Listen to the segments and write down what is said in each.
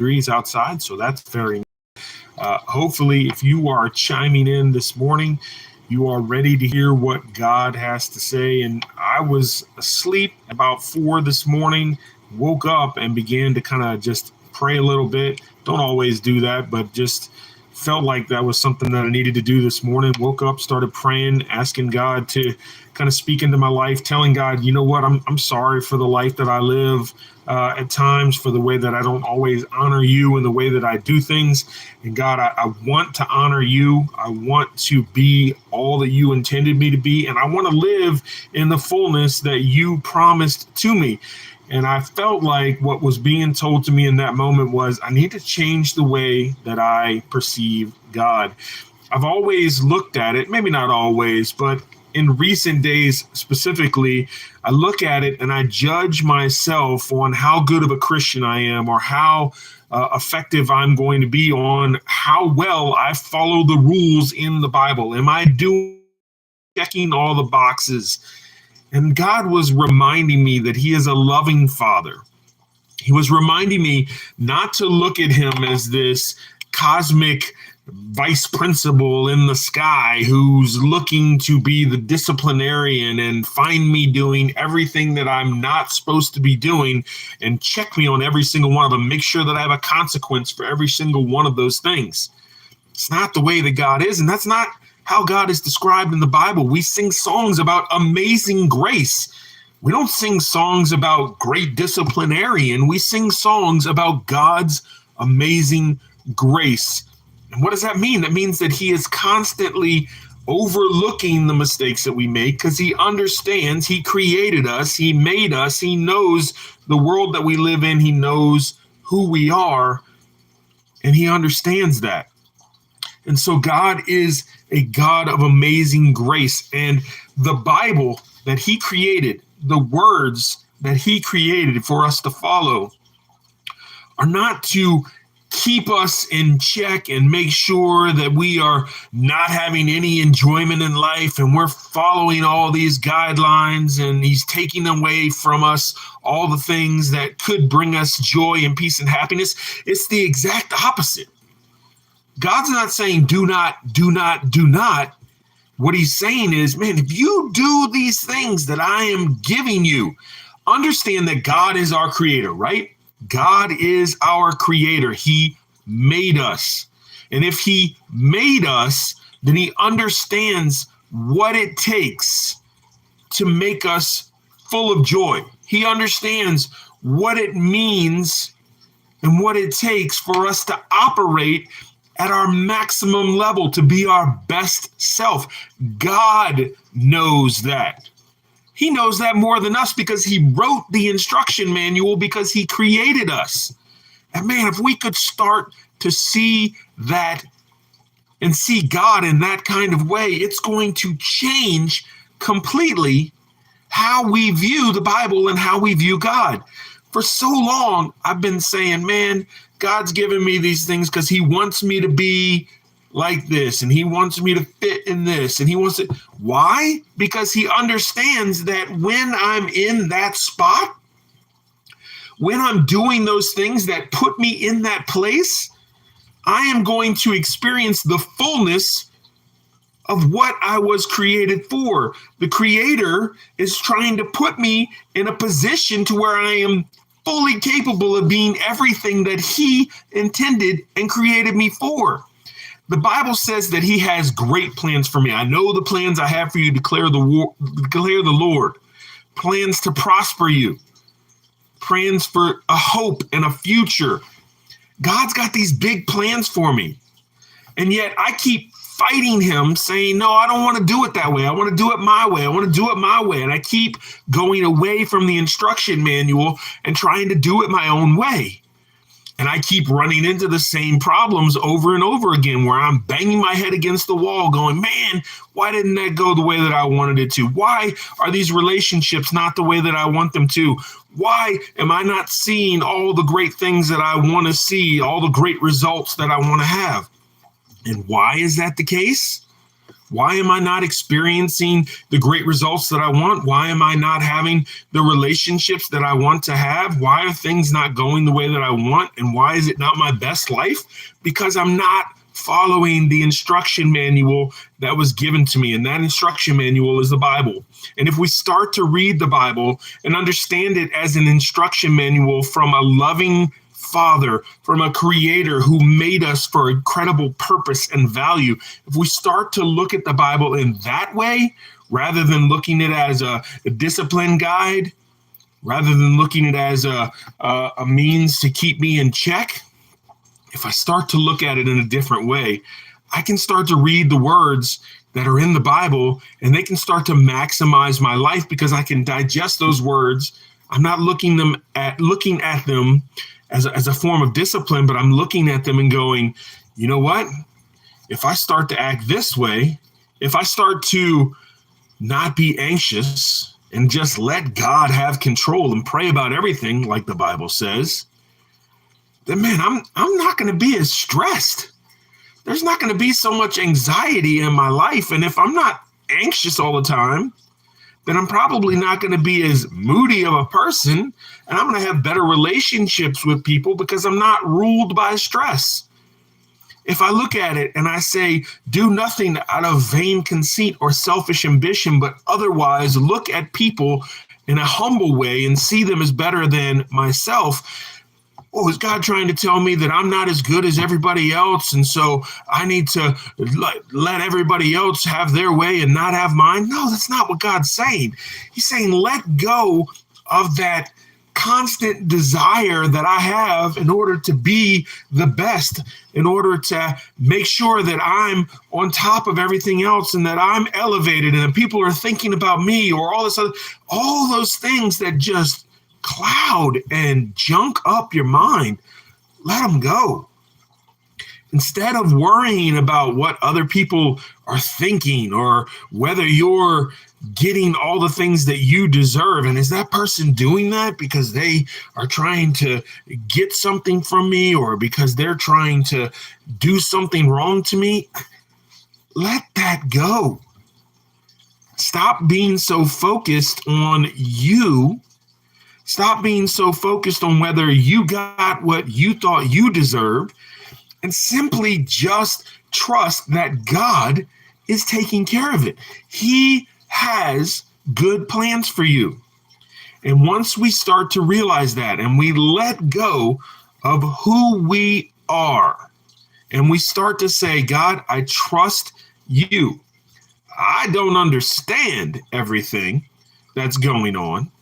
degrees outside, so that's very hopefully, if you are chiming in this morning, you are ready to hear what God has to say. And I was asleep about 4 this morning, woke up and began to kind of just pray a little bit. Don't always do that, but just felt like that was something that I needed to do this morning. Woke up, started praying, asking God to kind of speak into my life, telling God, you know what, I'm sorry for the life that I live at times, for the way that I don't always honor you and the way that I do things. And God, I want to honor you. I want to be all that you intended me to be. And I want to live in the fullness that you promised to me. And I felt like what was being told to me in that moment was I need to change the way that I perceive God. I've always looked at it, maybe not always, but in recent days specifically, I look at it and I judge myself on how good of a Christian I am, or how effective I'm going to be, on how well I follow the rules in the Bible. Am I checking all the boxes? And God was reminding me that he is a loving father. He was reminding me not to look at him as this cosmic vice principal in the sky who's looking to be the disciplinarian and find me doing everything that I'm not supposed to be doing and check me on every single one of them, make sure that I have a consequence for every single one of those things. It's not the way that God is, and that's not how God is described in the Bible. We sing songs about amazing grace. We don't sing songs about great disciplinarian. We sing songs about God's amazing grace. And what does that mean? That means that he is constantly overlooking the mistakes that we make because he understands, he created us, he made us, he knows the world that we live in, he knows who we are, and he understands that. And so God is a God of amazing grace. And the Bible that he created, the words that he created for us to follow, are not to keep us in check and make sure that we are not having any enjoyment in life and we're following all these guidelines and he's taking away from us all the things that could bring us joy and peace and happiness. It's the exact opposite. God's not saying do not. What he's saying is, man, if you do these things that I am giving you, understand that God is our creator, right? God is our creator. He made us. And if he made us, then he understands what it takes to make us full of joy. He understands what it means and what it takes for us to operate at our maximum level, to be our best self. God knows that. He knows that more than us because he wrote the instruction manual, because he created us. And man, if we could start to see that and see God in that kind of way, it's going to change completely how we view the Bible and how we view God. For so long, I've been saying, man, God's given me these things because he wants me to be like this, and he wants me to fit in this, and he wants to. Why? Because he understands that when I'm in that spot, when I'm doing those things that put me in that place, I am going to experience the fullness of what I was created for. The Creator is trying to put me in a position to where I am fully capable of being everything that he intended and created me for. The Bible says that he has great plans for me. I know the plans I have for you, declare the Lord. Plans to prosper you. Plans for a hope and a future. God's got these big plans for me. And yet I keep fighting him, saying, no, I don't want to do it that way. I want to do it my way. I want to do it my way. And I keep going away from the instruction manual and trying to do it my own way. And I keep running into the same problems over and over again, where I'm banging my head against the wall going, man, why didn't that go the way that I wanted it to? Why are these relationships not the way that I want them to? Why am I not seeing all the great things that I want to see, all the great results that I want to have? And why is that the case? Why am I not experiencing the great results that I want? Why am I not having the relationships that I want to have? Why are things not going the way that I want? And why is it not my best life? Because I'm not following the instruction manual that was given to me. And that instruction manual is the Bible. And if we start to read the Bible and understand it as an instruction manual from a loving Father, from a creator who made us for incredible purpose and value, if we start to look at the Bible in that way, rather than looking at it as a discipline guide, rather than looking at it as a means to keep me in check, if I start to look at it in a different way, I can start to read the words that are in the Bible, and they can start to maximize my life because I can digest those words. I'm not looking at them as a form of discipline, but I'm looking at them and going, you know what? If I start to act this way, if I start to not be anxious and just let God have control and pray about everything, like the Bible says, then man, I'm not going to be as stressed. There's not going to be so much anxiety in my life. And if I'm not anxious all the time, then I'm probably not going to be as moody of a person, and I'm going to have better relationships with people because I'm not ruled by stress. If I look at it and I say, do nothing out of vain conceit or selfish ambition, but otherwise look at people in a humble way and see them as better than myself, oh, is God trying to tell me that I'm not as good as everybody else, and so I need to let everybody else have their way and not have mine? No, that's not what God's saying. He's saying let go of that constant desire that I have in order to be the best, in order to make sure that I'm on top of everything else and that I'm elevated and that people are thinking about me or all those things that just cloud and junk up your mind. Let them go. Instead of worrying about what other people are thinking or whether you're getting all the things that you deserve, and is that person doing that because they are trying to get something from me or because they're trying to do something wrong to me, let that go. Stop being so focused on you. Stop being so focused on whether you got what you thought you deserved, and simply just trust that God is taking care of it. He has good plans for you. And once we start to realize that and we let go of who we are and we start to say, God, I trust you. I don't understand everything that's going on.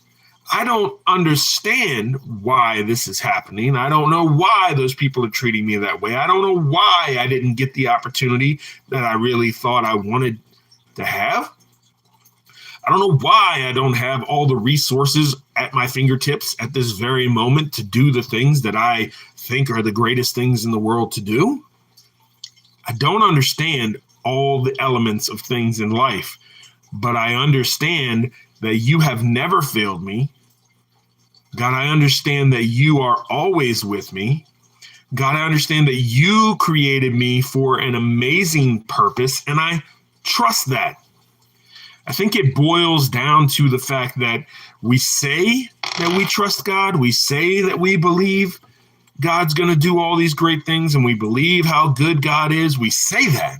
I don't understand why this is happening. I don't know why those people are treating me that way. I don't know why I didn't get the opportunity that I really thought I wanted to have. I don't know why I don't have all the resources at my fingertips at this very moment to do the things that I think are the greatest things in the world to do. I don't understand all the elements of things in life, but I understand that you have never failed me. God, I understand that you are always with me. God, I understand that you created me for an amazing purpose, and I trust that. I think it boils down to the fact that we say that we trust God. We say that we believe God's going to do all these great things, and we believe how good God is. We say that.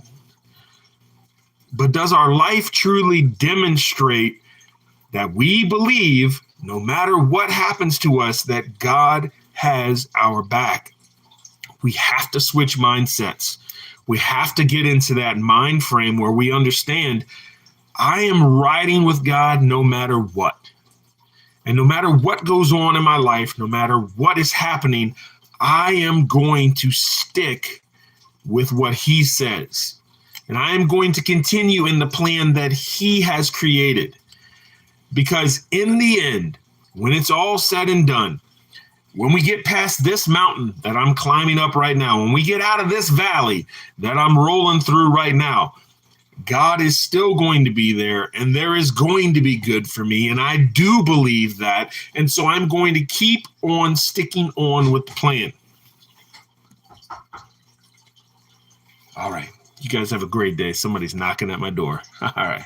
But does our life truly demonstrate that we believe, no matter what happens to us, that God has our back? We have to switch mindsets. We have to get into that mind frame where we understand I am riding with God no matter what. And no matter what goes on in my life, no matter what is happening, I am going to stick with what he says. And I am going to continue in the plan that he has created. Because in the end, when it's all said and done, when we get past this mountain that I'm climbing up right now, when we get out of this valley that I'm rolling through right now, God is still going to be there, and there is going to be good for me. And I do believe that. And so I'm going to keep on sticking on with the plan. All right. You guys have a great day. Somebody's knocking at my door. All right.